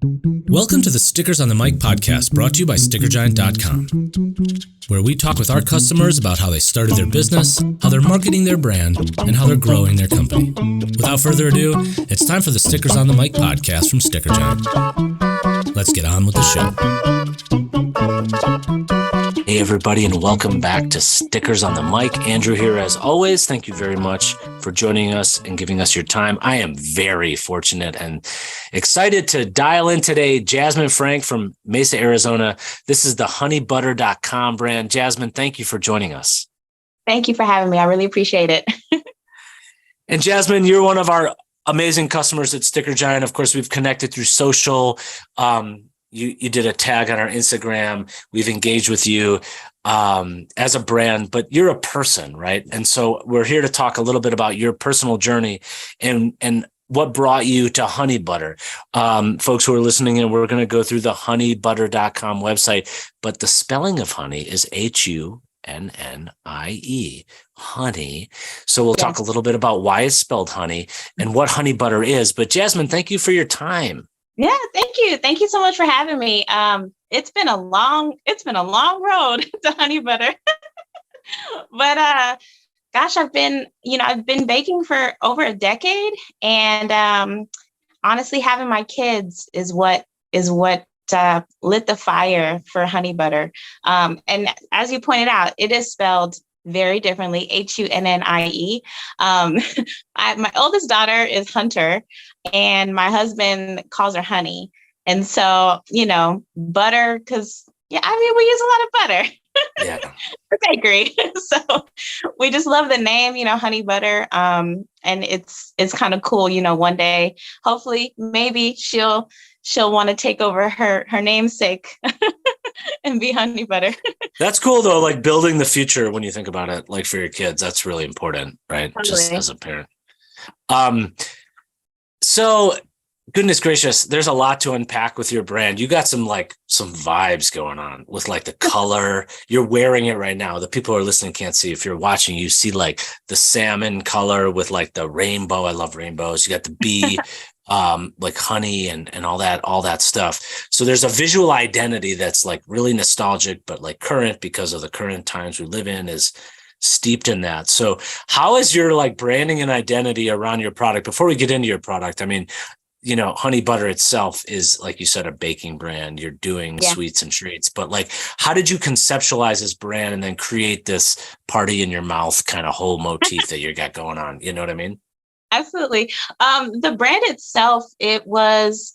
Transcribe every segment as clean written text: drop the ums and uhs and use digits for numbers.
Welcome to the Stickers on the Mic podcast, brought to you by StickerGiant.com, where we talk with our customers about how they started their business, how they're marketing their brand, and how they're growing their company. Without further ado, it's time for the Stickers on the Mic podcast from Sticker Giant. Let's get on with the show. Hey everybody, and welcome back to Stickers on the Mic. Andrew here as always. Thank you very much for joining us and giving us your time. I am very fortunate and excited to dial in today. Jasmine Frank from Mesa, Arizona. This is the honeybutter.com brand. Jasmine, thank you for joining us. Thank you for having me. I really appreciate it. And Jasmine, you're one of our amazing customers at Sticker Giant. Of course, we've connected through social. You did a tag on our Instagram. We've engaged with you as a brand, but you're a person, right? And so we're here to talk a little bit about your personal journey and what brought you to Hunnie Butter. Folks who are listening in, we're going to go through the honeybutter.com website, but the spelling of honey is Hunnie, honey. So we'll talk a little bit about why it's spelled honey and what Hunnie Butter is. But Jasmine, thank you for your time. Yeah, thank you. Thank you so much for having me. It's been a long road to Hunnie Butter. But gosh, I've been baking for over a decade, and honestly, having my kids is what lit the fire for Hunnie Butter. And as you pointed out, it is spelled very differently, Hunnie. My oldest daughter is Hunter, and my husband calls her Honey. And so, butter, because, we use a lot of butter. Yeah. For bakery. So we just love the name, Hunnie Butter. And it's kind of cool, one day, hopefully, maybe she'll want to take over her namesake and be Hunnie Butter. That's cool though, like building the future when you think about it, like for your kids, that's really important, right? Totally. Just as a parent. So goodness gracious, there's a lot to unpack with your brand. You got some vibes going on with like the color. You're wearing it right now. The people who are listening can't see. If you're watching, you see like the salmon color with like the rainbow. I love rainbows. You got the bee, like honey and all that stuff. So there's a visual identity that's like really nostalgic, but like current because of the current times we live in is steeped in that. So how is your like branding and identity around your product? Before we get into your product, I mean, Hunnie Butter itself is, like you said, a baking brand. You're doing sweets and treats, but like, how did you conceptualize this brand and then create this party in your mouth kind of whole motif that you got going on? You know what I mean? Absolutely. The brand itself, it was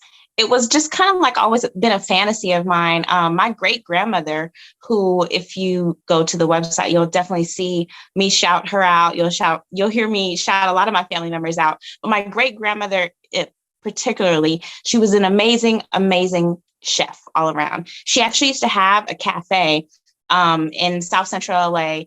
just kind of like always been a fantasy of mine. My great grandmother, who, if you go to the website, you'll definitely see me shout her out. You'll hear me shout a lot of my family members out. But my great grandmother, particularly, she was an amazing, amazing chef all around. She actually used to have a cafe in South Central LA.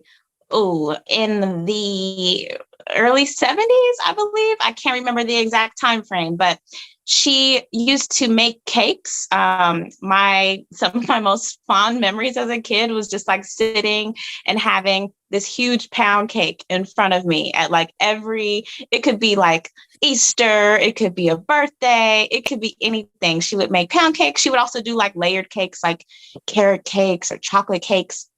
In the early 70s, I believe. I can't remember the exact time frame, but she used to make cakes. Some of my most fond memories as a kid was just like sitting and having this huge pound cake in front of me at like it could be like Easter, it could be a birthday, it could be anything. She would make pound cakes. She would also do like layered cakes, like carrot cakes or chocolate cakes.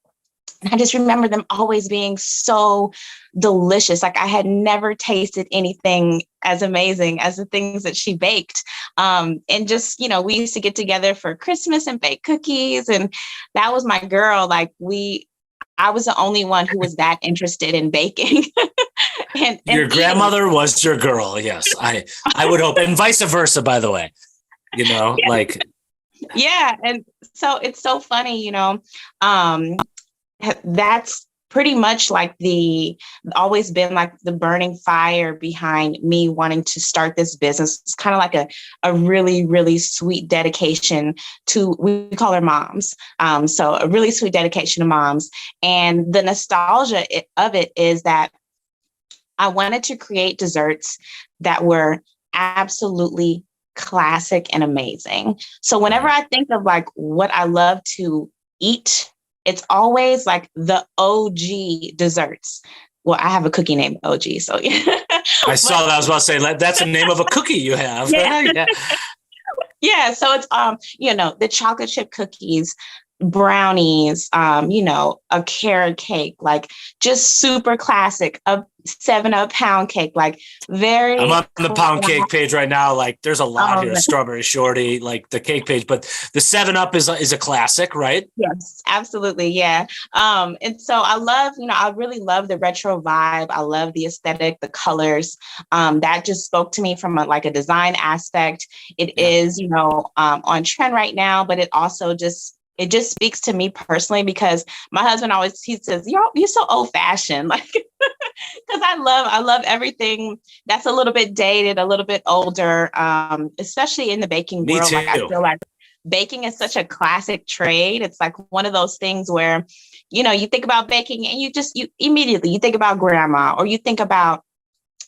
And I just remember them always being so delicious. Like I had never tasted anything as amazing as the things that she baked. And just, we used to get together for Christmas and bake cookies. And that was my girl. Like I was the only one who was that interested in baking. and your grandmother was your girl. Yes, I would hope. And vice versa, by the way, like. Yeah. And so it's so funny, that's pretty much like always been like the burning fire behind me wanting to start this business. It's kind of like a really, really sweet dedication to, we call her moms. So a really sweet dedication to moms. And the nostalgia of it is that I wanted to create desserts that were absolutely classic and amazing. So whenever I think of like what I love to eat, it's always like the OG desserts. Well, I have a cookie named OG, so yeah. I saw that. I was about to say, that's the name of a cookie you have. Yeah. Yeah, so it's the chocolate chip cookies, brownies, a carrot cake, like just super classic, a 7 Up pound cake, like I'm very on the pound cake page right now. Like there's a lot here, strawberry shorty, like the cake page, but the 7 Up is a classic, right? Yes, absolutely. Yeah. And so I love, I really love the retro vibe. I love the aesthetic, the colors. That just spoke to me from a design aspect. It Yeah. is, on trend right now, but it just speaks to me personally because my husband he says, you're so old fashioned. Like, because I love everything that's a little bit dated, a little bit older, especially in the baking Me world. too. Like I feel like baking is such a classic trade. It's like one of those things where, you think about baking and you immediately you think about grandma or you think about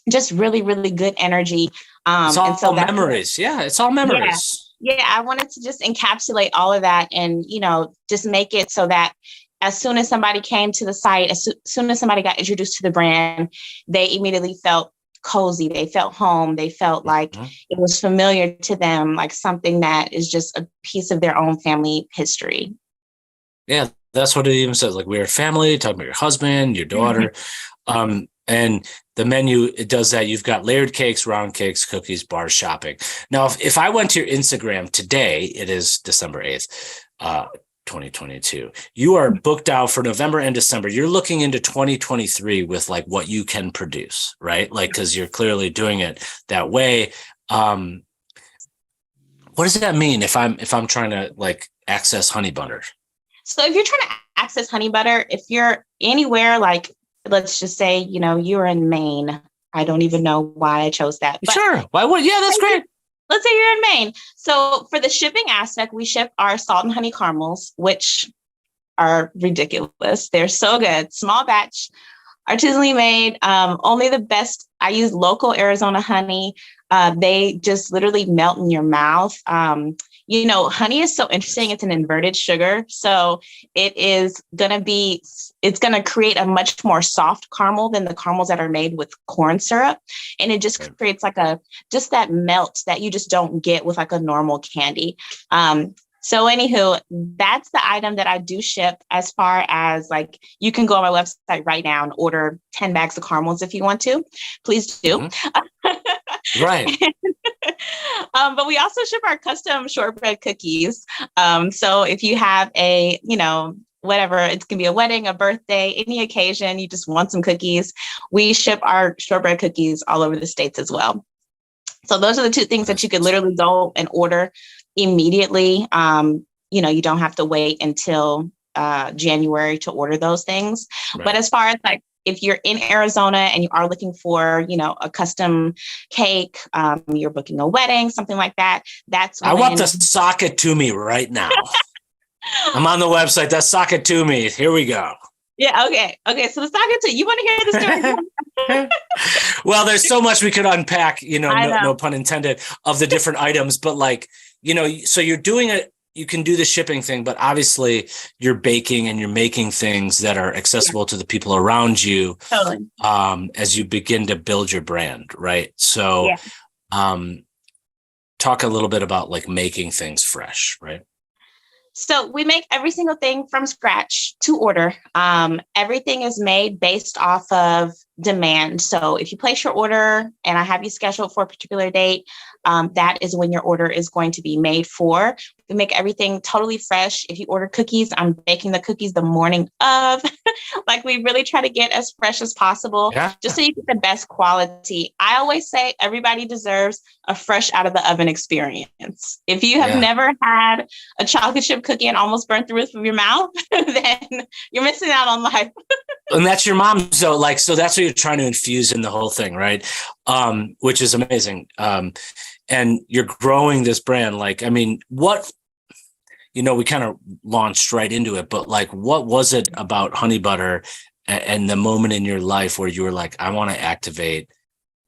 just really, really good energy. It's all And so that's memories. Yeah, it's all memories. yeah, I wanted to just encapsulate all of that and, just make it so that as soon as somebody came to the site, as soon as somebody got introduced to the brand, they immediately felt cozy. They felt home. They felt like it was familiar to them, like something that is just a piece of their own family history. Yeah, that's what it even says. Like, we're a family, talking about your husband, your daughter. And the menu, it does that. You've got layered cakes, round cakes, cookies, bars, shopping. Now, if I went to your Instagram today, it is December 8th, 2022. You are booked out for November and December. You're looking into 2023 with like what you can produce, right? Like, because you're clearly doing it that way. What does that mean if I'm trying to like access Hunnie Butter? So if you're trying to access Hunnie Butter, if you're anywhere, like, let's just say, you're in Maine. I don't even know why I chose that. But sure. Why would? Yeah, that's great. Let's say you're in Maine. So for the shipping aspect, we ship our salt and honey caramels, which are ridiculous. They're so good. Small batch, artisanally made, only the best. I use local Arizona honey. They just literally melt in your mouth. Honey is so interesting. It's an inverted sugar. So it's going to create a much more soft caramel than the caramels that are made with corn syrup. And it just creates just that melt that you just don't get with like a normal candy. So anywho, that's the item that I do ship. As far as like, you can go on my website right now and order 10 bags of caramels if you want to. Please do. Right. But we also ship our custom shortbread cookies. So if you have a, whatever, it can be a wedding, a birthday, any occasion, you just want some cookies, we ship our shortbread cookies all over the States as well. So those are the two things that you could literally go and order immediately. You don't have to wait until January to order those things. Right. But as far as like, if you're in Arizona and you are looking for, a custom cake, you're booking a wedding, something like that. I want the sock it to me right now. I'm on the website. That's sock it to me. Here we go. Yeah. Okay. So the sock it to you want to hear the story? Well, there's so much we could unpack, no pun intended, of the different items, but like, so you're doing it. You can do the shipping thing, but obviously you're baking and you're making things that are accessible to the people around you. Totally. As you begin to build your brand, right? So, talk a little bit about like making things fresh, right? So we make every single thing from scratch to order. Everything is made based off of demand. So if you place your order and I have you scheduled for a particular date, that is when your order is going to be made for. We make everything totally fresh. If you order cookies, I'm baking the cookies the morning of. Like, we really try to get as fresh as possible, just so you get the best quality. I always say everybody deserves a fresh out of the oven experience. If you have never had a chocolate chip cookie and almost burnt the roof of your mouth, then you're missing out on life. And that's your mom. So that's what you're trying to infuse in the whole thing, right? Which is amazing. And you're growing this brand. Like, I mean, we kind of launched right into it, but like, what was it about Hunnie Butter and the moment in your life where you were like, I want to activate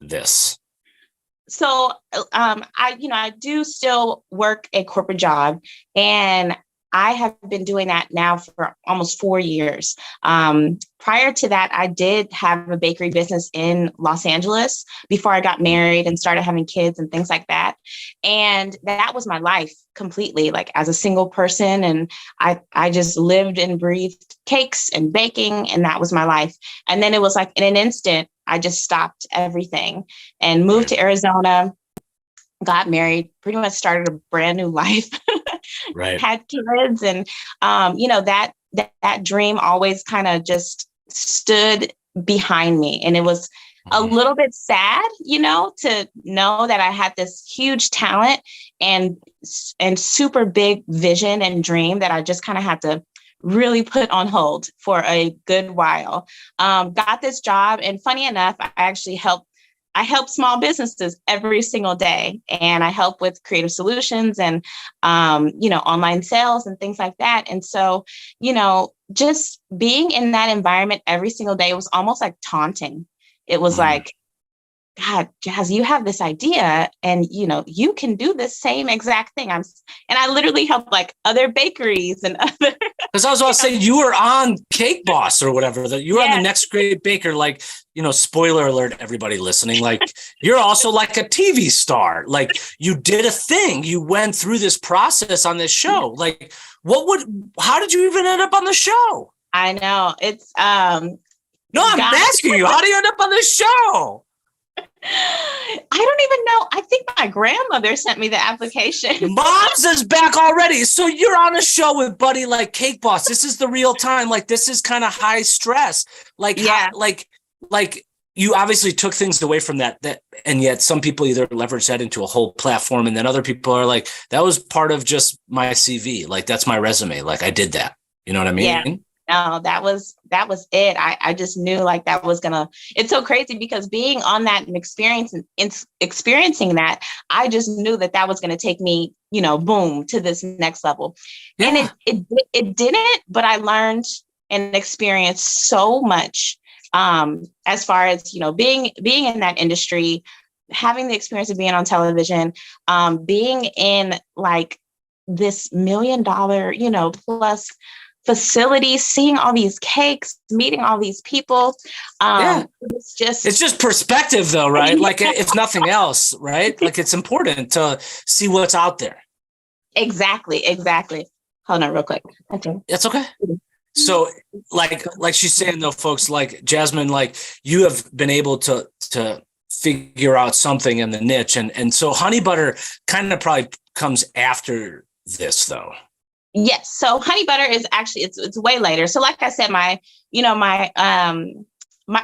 this? So, I do still work a corporate job, and I have been doing that now for almost 4 years. Prior to that, I did have a bakery business in Los Angeles before I got married and started having kids and things like that. And that was my life completely, like as a single person. And I just lived and breathed cakes and baking, and that was my life. And then it was like in an instant, I just stopped everything and moved to Arizona, got married, pretty much started a brand new life, Right. had kids. And, that dream always kind of just stood behind me. And it was a little bit sad, to know that I had this huge talent and super big vision and dream that I just kind of had to really put on hold for a good while. Got this job, and funny enough, I help small businesses every single day, and I help with creative solutions and, online sales and things like that. And so, just being in that environment every single day was almost like taunting. It was like, God, Jazz, you have this idea and, you can do the same exact thing. And I literally help like other bakeries and other. Because I was about to say, you were on Cake Boss or whatever, that you were on the Next Great Baker, like, spoiler alert, everybody listening, like you're also like a TV star. Like you did a thing, you went through this process on this show. Like how did you even end up on the show? I know it's, no, I'm asking you, how do you end up on the show? I don't even know. I think my grandmother sent me the application. Mom's is back already. So you're on a show with Buddy like Cake Boss. This is the real time. Like this is kind of high stress. Like, like you obviously took things away from that, and yet some people either leverage that into a whole platform, and then other people are like, that was part of just my CV. Like that's my resume. Like I did that. You know what I mean? Yeah. No, that was it. I just knew like that was it's so crazy because being on that and experiencing that, I just knew that was going to take me, boom, to this next level. Yeah. And it didn't, but I learned and experienced so much as far as, being in that industry, having the experience of being on television, being in like this $1 million, plus facilities, seeing all these cakes, meeting all these people. It's just perspective though, right? Like if nothing else, right? Like it's important to see what's out there. Exactly. Hold on real quick. Okay. It's okay. So like she's saying though, folks, like Jasmine, like you have been able to figure out something in the niche. And so Hunnie Butter kind of probably comes after this though. Yes. So Hunnie Butter is actually, it's way later. So like I said, my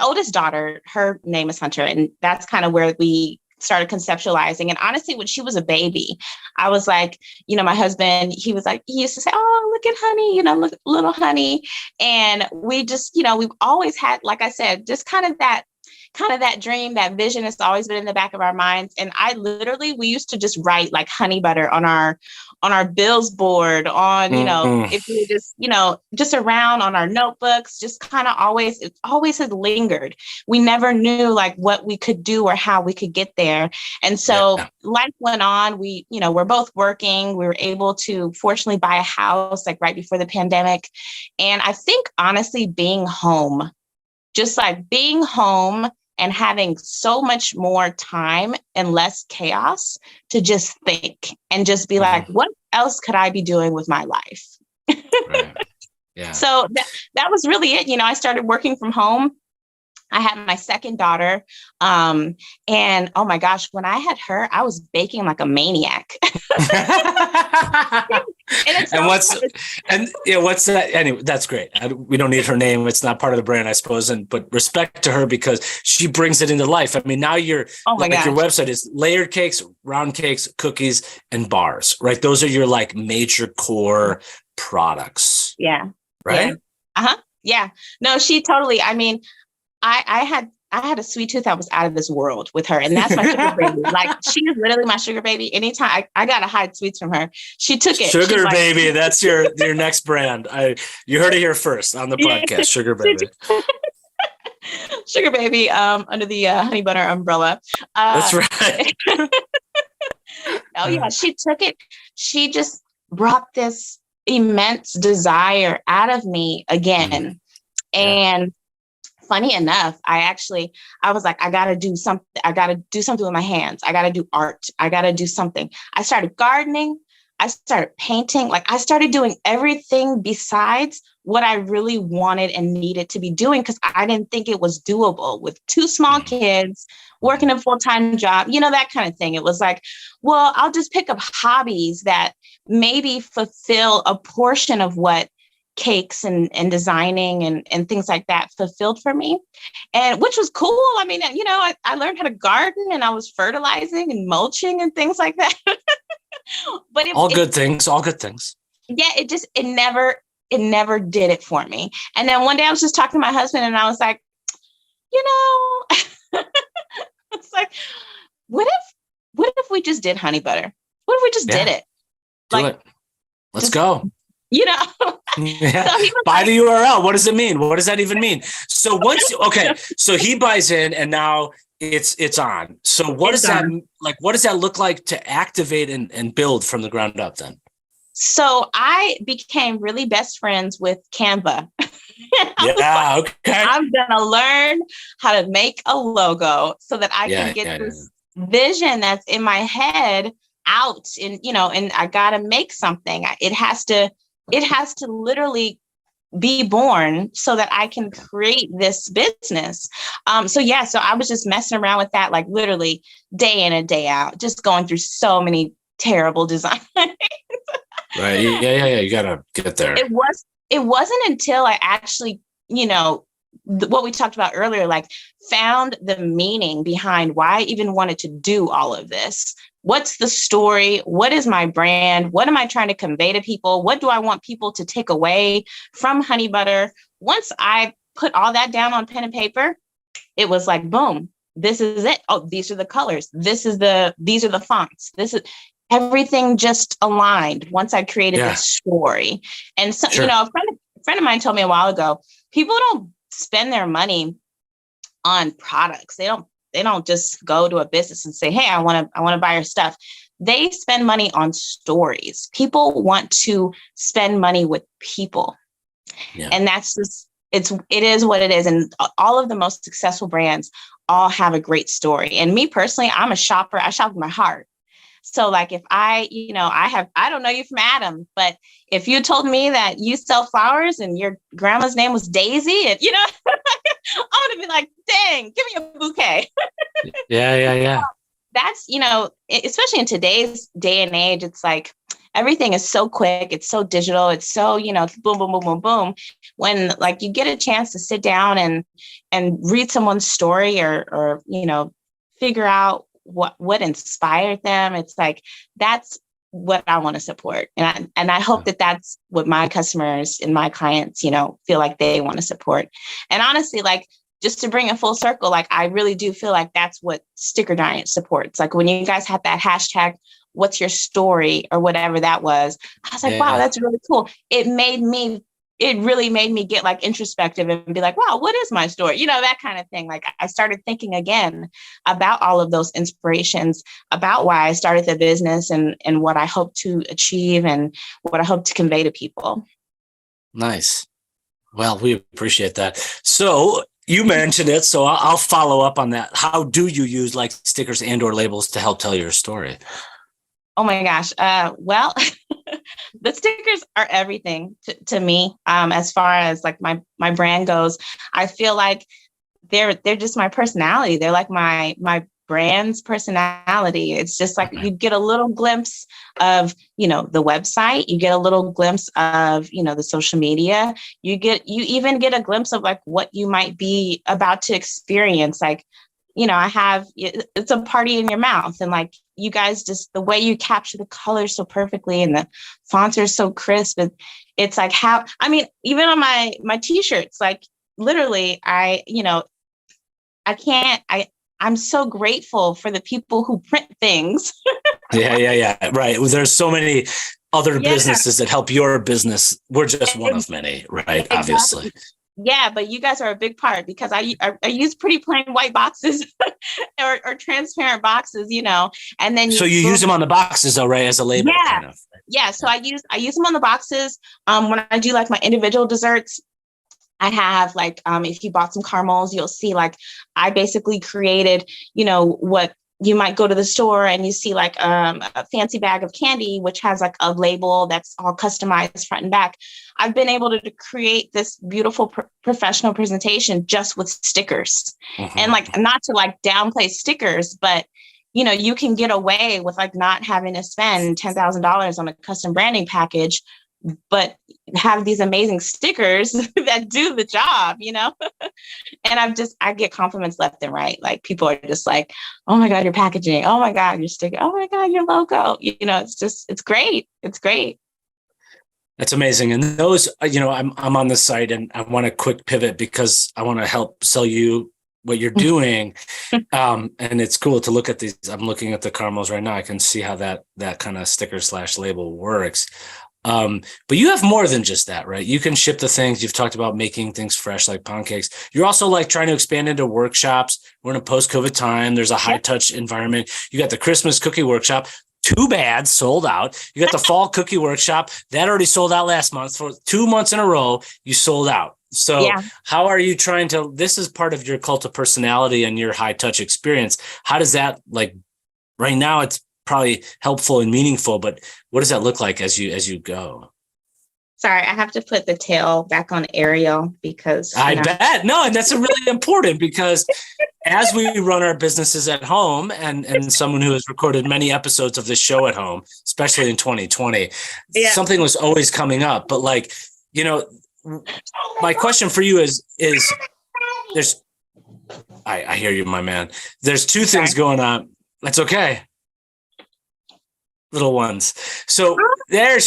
oldest daughter, her name is Hunter, and that's kind of where we started conceptualizing. And honestly, when she was a baby, I was like, my husband, he used to say, oh, look at Hunnie, look, little Hunnie. And we just, we've always had, like I said, just kind of that dream, that vision has always been in the back of our minds. And we used to just write like Hunnie Butter on our bills board, on, if we just around on our notebooks, just kind of it always has lingered. We never knew like what we could do or how we could get there. And so life went on. We're both working. We were able to fortunately buy a house like right before the pandemic. And I think honestly, being home and having so much more time and less chaos to just think and just be like, what else could I be doing with my life? Right. Yeah. So that was really it. I started working from home. I had my second daughter. And oh my gosh, when I had her, I was baking like a maniac. What's that? Anyway, that's great. We don't need her name. It's not part of the brand, I suppose. But respect to her because she brings it into life. I mean, now your website is layered cakes, round cakes, cookies, and bars, right? Those are your like major core products. Yeah. Right. Yeah. Uh-huh. Yeah. No, she totally, I mean, I had a sweet tooth that was out of this world with her. And that's my sugar baby. Like she is literally my sugar baby. Anytime I got to hide sweets from her, she took it. Sugar baby. That's your next brand. You heard it here first on the podcast. Sugar baby. Sugar baby under the Hunnie Butter umbrella. That's right. Oh yeah. She took it. She just brought this immense desire out of me again. And funny enough, I was like, I got to do something. I got to do something with my hands. I got to do art. I got to do something. I started gardening. I started painting. Like, I started doing everything besides what I really wanted and needed to be doing, because I didn't think it was doable with two small kids, working a full-time job, that kind of thing. It was like, well, I'll just pick up hobbies that maybe fulfill a portion of what cakes and designing and things like that fulfilled for me, and which was cool. I mean, I learned how to garden, and I was fertilizing and mulching and things like that. But all good things. Yeah, it never did it for me. And then one day I was just talking to my husband, and I was like, it's like, what if we just did Hunnie Butter? What if we just did it? Do it. Let's go. Yeah. So buy the URL. What does it mean? What does that even mean? So so he buys in, and now it's on. So what does that look like to activate and build from the ground up then? So I became really best friends with Canva. Yeah, okay. I'm gonna learn how to make a logo so that I can get this vision that's in my head out, and and I gotta make something. It has to literally be born so that I can create this business. So I was just messing around with that, like literally day in and day out, just going through so many terrible designs. Right. Yeah. You gotta get there. It wasn't until I actually, what we talked about earlier, like found the meaning behind why I even wanted to do all of this. What's the story? What is my brand? What am I trying to convey to people? What do I want people to take away from Hunnie Butter? Once I put all that down on pen and paper, it was like, boom, this is it. Oh, these are the colors. These are the fonts. This is everything just aligned once I created this story. And so, a friend of mine told me a while ago, people don't spend their money on products. They don't just go to a business and say, hey, I want to buy your stuff. They spend money on stories. People want to spend money with people. Yeah. And that's just, it is what it is. And all of the most successful brands all have a great story. And me personally, I'm a shopper. I shop with my heart. So like if I don't know you from Adam, but if you told me that you sell flowers and your grandma's name was Daisy, and I would have been like, dang, give me a bouquet. Yeah. That's, especially in today's day and age, it's like everything is so quick. It's so digital. It's so, boom, boom, boom, boom, boom. When like you get a chance to sit down and read someone's story or figure out what inspired them. It's like, that's what I want to support. And I hope that that's what my customers and my clients, feel like they want to support. And honestly, like just to bring it full circle, like I really do feel like that's what Sticker Giant supports. Like when you guys had that hashtag, what's your story or whatever that was, I was like, wow, that's really cool. It really made me get like introspective and be like, wow, what is my story? That kind of thing. Like I started thinking again about all of those inspirations, about why I started the business and what I hope to achieve and what I hope to convey to people. Nice. Well, we appreciate that. So you mentioned it, so I'll follow up on that. How do you use like stickers and or labels to help tell your story? Oh my gosh. Well, the stickers are everything to me. As far as like my brand goes, I feel like they're just my personality. They're like my brand's personality. It's just like you get a little glimpse of, the website, you get a little glimpse of, the social media, you even get a glimpse of like what you might be about to experience. Like, it's a party in your mouth, and like you guys, just the way you capture the colors so perfectly and the fonts are so crisp. It's like even on my t-shirts, like literally I'm so grateful for the people who print things. Yeah. Right. There's so many other businesses that help your business. We're just one of many, right? Exactly. Obviously. Yeah, but you guys are a big part because I use pretty plain white boxes or transparent boxes, and then so you use them on the boxes though, right? As a label, kind of. Yeah, so I use them on the boxes. When I do like my individual desserts, I have like, if you bought some caramels, you'll see like I basically created, what you might go to the store and you see like a fancy bag of candy, which has like a label that's all customized front and back. I've been able to create this beautiful professional presentation just with stickers. And like, not to like downplay stickers, but you can get away with like not having to spend $10,000 on a custom branding package, but have these amazing stickers that do the job, And I get compliments left and right. Like people are just like, oh my God, your packaging. Oh my God, your sticker. Oh my God, your logo. It's great. It's great. That's amazing. And those, I'm on the site and I want a quick pivot because I want to help sell you what you're doing. And it's cool to look at these. I'm looking at the caramels right now. I can see how that kind of sticker / label works. But you have more than just that, right? You can ship the things. You've talked about making things fresh, like pound cakes. You're also like trying to expand into workshops. We're in a post-COVID time. There's a high touch environment. You got the Christmas cookie workshop. Too bad, sold out. You got the fall cookie workshop that already sold out last month. For 2 months in a row, you sold out. So how are you trying to, this is part of your cult of personality and your high touch experience. How does that, like right now it's probably helpful and meaningful, but what does that look like as you go? Sorry, I have to put the tail back on Ariel because I bet. No, and that's really important because as we run our businesses at home and someone who has recorded many episodes of this show at home, especially in 2020, something was always coming up. But like, my question for you is there's, I hear you, my man. There's two things going on. That's okay. Little ones. So there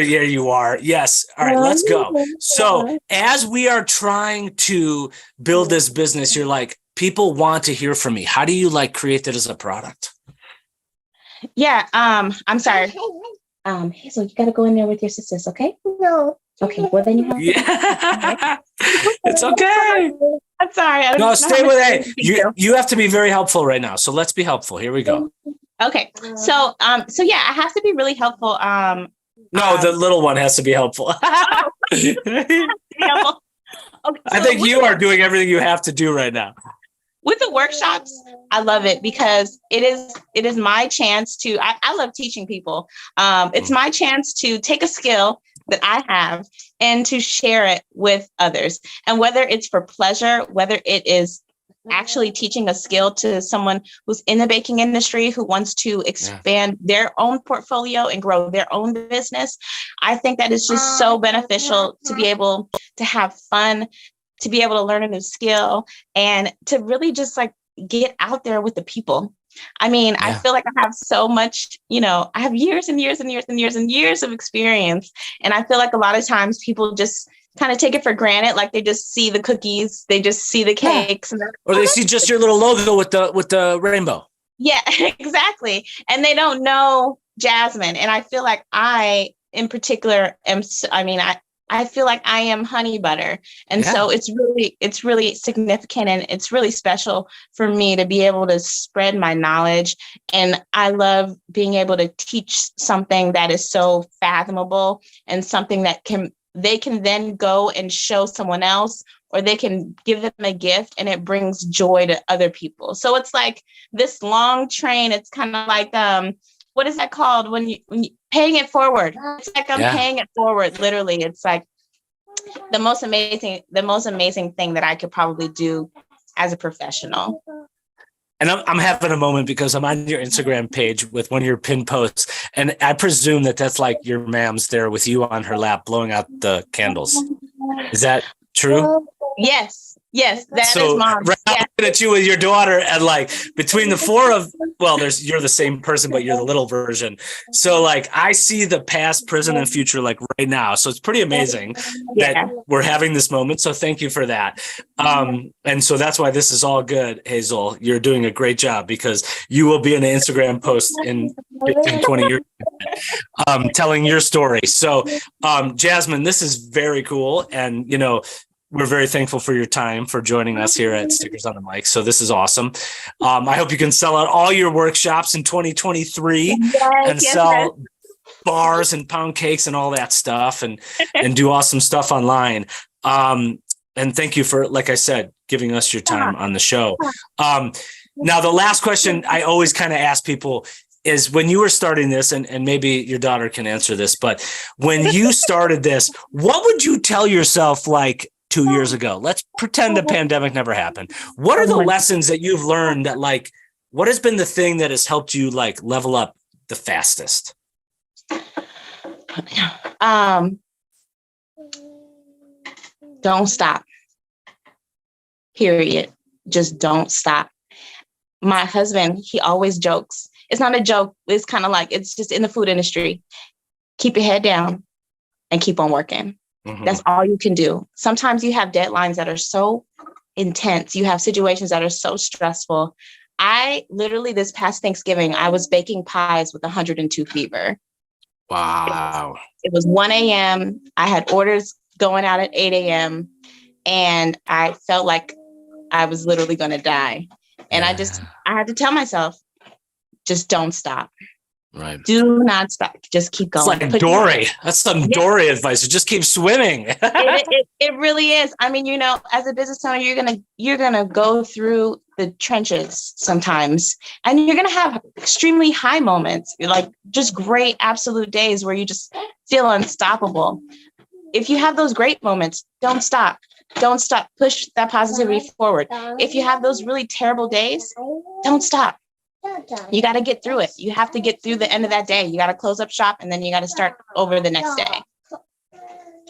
you are. Yes. All right, let's go. So as we are trying to build this business, you're like, people want to hear from me. How do you like create that as a product? Yeah. I'm sorry. Hazel, you got to go in there with your sisters. Okay. No. Okay. Well, then you have. Yeah. It's okay. I'm sorry. No, stay with it. You have to be very helpful right now. So let's be helpful. Here we go. Okay. So yeah, I have to be really helpful. No, the little one has to be helpful. Okay, I think you are doing everything you have to do right now. With the workshops, I love it because it is my chance to, I love teaching people. It's my chance to take a skill that I have and to share it with others. And whether it's for pleasure, whether it is actually teaching a skill to someone who's in the baking industry who wants to expand their own portfolio and grow their own business. I think that is just so beneficial to be able to have fun, to be able to learn a new skill, and to really just like get out there with the people. I mean, I feel like I have so much, I have years and years and years and years and years of experience. And I feel like a lot of times people just kind of take it for granted. Like they just see the cookies, they just see the cakes. And or they see just your little logo with the rainbow. Yeah, exactly. And they don't know Jasmine. And I feel like I, in particular, I feel like I am Hunnie Butter. And so it's really significant and it's really special for me to be able to spread my knowledge. And I love being able to teach something that is so fathomable and something that they can then go and show someone else, or they can give them a gift and it brings joy to other people. So it's like this long train. It's kind of like, what is that called when you paying it forward? It's like I'm paying it forward. Literally, it's like the most amazing thing that I could probably do as a professional. And I'm having a moment because I'm on your Instagram page with one of your pinned posts, and I presume that's like your mam's there with you on her lap blowing out the candles. Is that true? Yes. Yes, that is mom. Right, I'm looking at you with your daughter, and like between the four of, you're the same person, but you're the little version. So like I see the past, present, and future like right now. So it's pretty amazing that we're having this moment. So thank you for that. And so that's why this is all good, Hazel. You're doing a great job because you will be in an Instagram post in 15, 20 years telling your story. So Jasmine, this is very cool. And we're very thankful for your time, for joining us here at Stickers on the Mic. So this is awesome. I hope you can sell out all your workshops in 2023 and sell bars and pound cakes and all that stuff and do awesome stuff online. And thank you for, like I said, giving us your time on the show. Now, the last question I always kind of ask people is, when you were starting this, and maybe your daughter can answer this, but when you started this, what would you tell yourself like 2 years ago? Let's pretend the pandemic never happened. What are the lessons that you've learned that, like, what has been the thing that has helped you like level up the fastest? Don't stop. Period. Just don't stop. My husband, he always jokes. It's not a joke. It's kind of like, it's just in the food industry. Keep your head down and keep on working. Mm-hmm. That's all you can do. Sometimes you have deadlines that are so intense. You have situations that are so stressful. I literally, this past Thanksgiving, I was baking pies with 102 fever. Wow. It was 1 a.m. I had orders going out at 8 a.m. and I felt like I was literally going to die. And I had to tell myself, just don't stop. Right. Do not stop. Just keep going. It's like Dory. That's some Dory advice. Just keep swimming. It really is. I mean, as a business owner, you're gonna go through the trenches sometimes, and you're gonna have extremely high moments, like just great absolute days where you just feel unstoppable. If you have those great moments, don't stop. Don't stop. Push that positivity forward. If you have those really terrible days, don't stop. You got to get through it. You have to get through the end of that day. You got to close up shop, and then you got to start over the next day.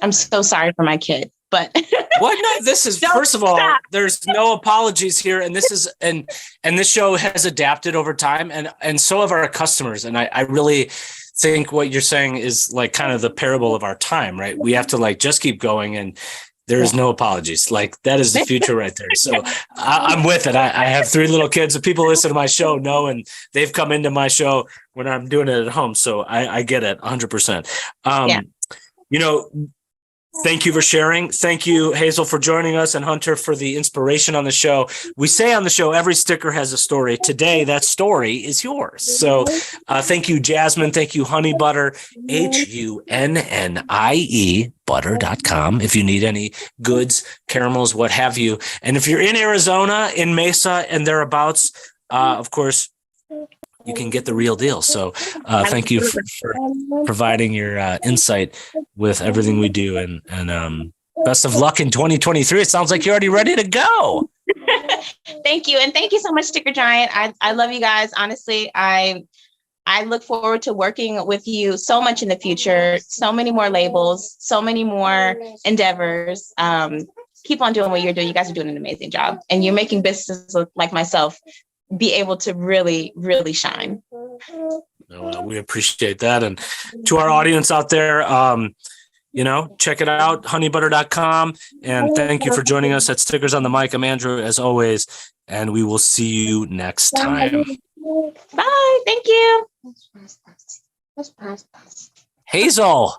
I'm so sorry for my kid, but what? No, this is, first of all, there's no apologies here. And this is, and this show has adapted over time, and so have our customers. And I really think what you're saying is like kind of the parable of our time, right? We have to like just keep going, and there's no apologies. Like, that is the future right there. So I'm with it. I have 3 little kids. The people listen to my show know, and they've come into my show when I'm doing it at home. So I get it 100%. Thank you for sharing. Thank you, Hazel, for joining us, and Hunter for the inspiration on the show. We say on the show, every sticker has a story. Today, that story is yours. So thank you, Jasmine. Thank you, Hunnie Butter, HUNNIE butter.com. If you need any goods, caramels, what have you. And if you're in Arizona, in Mesa and thereabouts, of course, you can get the real deal. So thank you for providing your insight with everything we do. And best of luck in 2023. It sounds like you're already ready to go. Thank you. And thank you so much, Sticker Giant. I love you guys. Honestly, I look forward to working with you so much in the future. So many more labels, so many more endeavors. Keep on doing what you're doing. You guys are doing an amazing job. And you're making businesses like myself be able to really, really shine. Well, we appreciate that. And to our audience out there, check it out, honeybutter.com. And thank you for joining us at Stickers on the Mic. I'm Andrew, as always, and we will see you next time. Bye. Thank you. Hazel.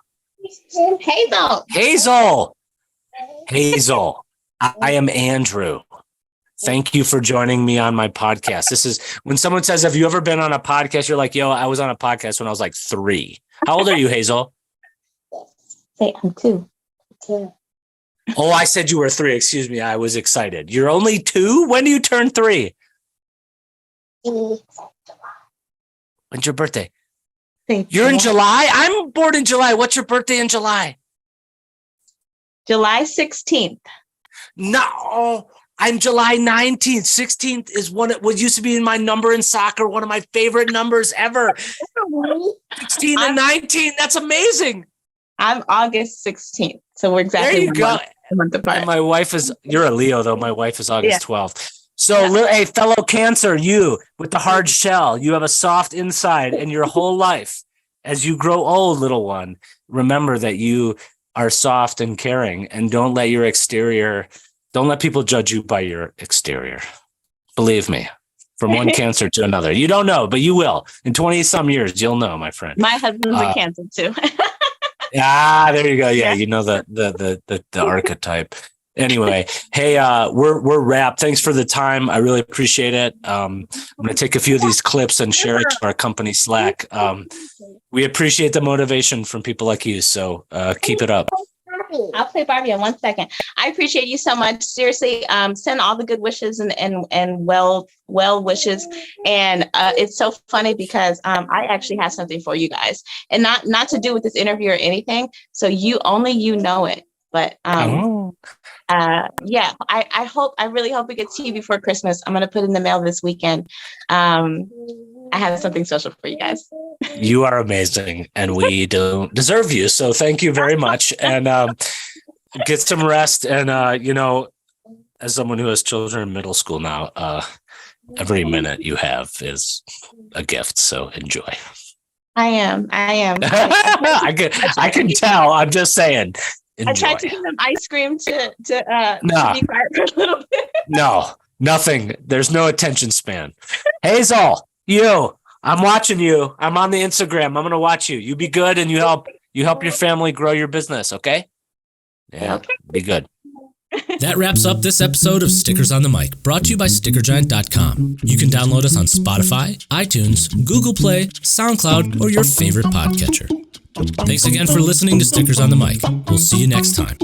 I am Andrew. Thank you for joining me on my podcast. This is when someone says, have you ever been on a podcast? You're like, yo, I was on a podcast when I was like 3. How old are you, Hazel? I'm 2. Oh, I said you were 3. Excuse me. I was excited. You're only 2? When do you turn 3? When's your birthday? You're in July? I'm born in July. What's your birthday in July? July 16th. No. I'm July 19th. 16th is what used to be in my number in soccer, one of my favorite numbers ever. 16 and 19. That's amazing. I'm August 16th. So we're exactly there you go. Month apart. And my wife is, you're a Leo though. My wife is August 12th. So, hey, fellow Cancer, you with the hard shell, you have a soft inside, and your whole life, as you grow old, little one, remember that you are soft and caring, and don't let people judge you by your exterior. Believe me, from one Cancer to another. You don't know, but you will. In 20 some years, you'll know, my friend. My husband's a Cancer too. There you go. Yeah, you know the archetype. Anyway, hey, we're wrapped. Thanks for the time. I really appreciate it. I'm going to take a few of these clips and share it to our company Slack. We appreciate the motivation from people like you. So keep it up. I'll play Barbie in 1 second. I appreciate you so much. Seriously, send all the good wishes and well wishes. And it's so funny because I actually have something for you guys, and not to do with this interview or anything. So you know it. But I really hope we get to you before Christmas. I'm gonna put it in the mail this weekend. I have something special for you guys. You are amazing, and we don't deserve you. So thank you very much, and get some rest. And as someone who has children in middle school now, every minute you have is a gift. So enjoy. I am. I can tell. I'm just saying. Enjoy. I tried to give them ice cream to be quiet for a little bit. No, nothing. There's no attention span. Hazel, I'm watching you. I'm on the Instagram. I'm going to watch you. You be good, and you help your family grow your business. Okay. Yeah. Okay. Be good. That wraps up this episode of Stickers on the Mic, brought to you by StickerGiant.com. You can download us on Spotify, iTunes, Google Play, SoundCloud, or your favorite podcatcher. Thanks again for listening to Stickers on the Mic. We'll see you next time.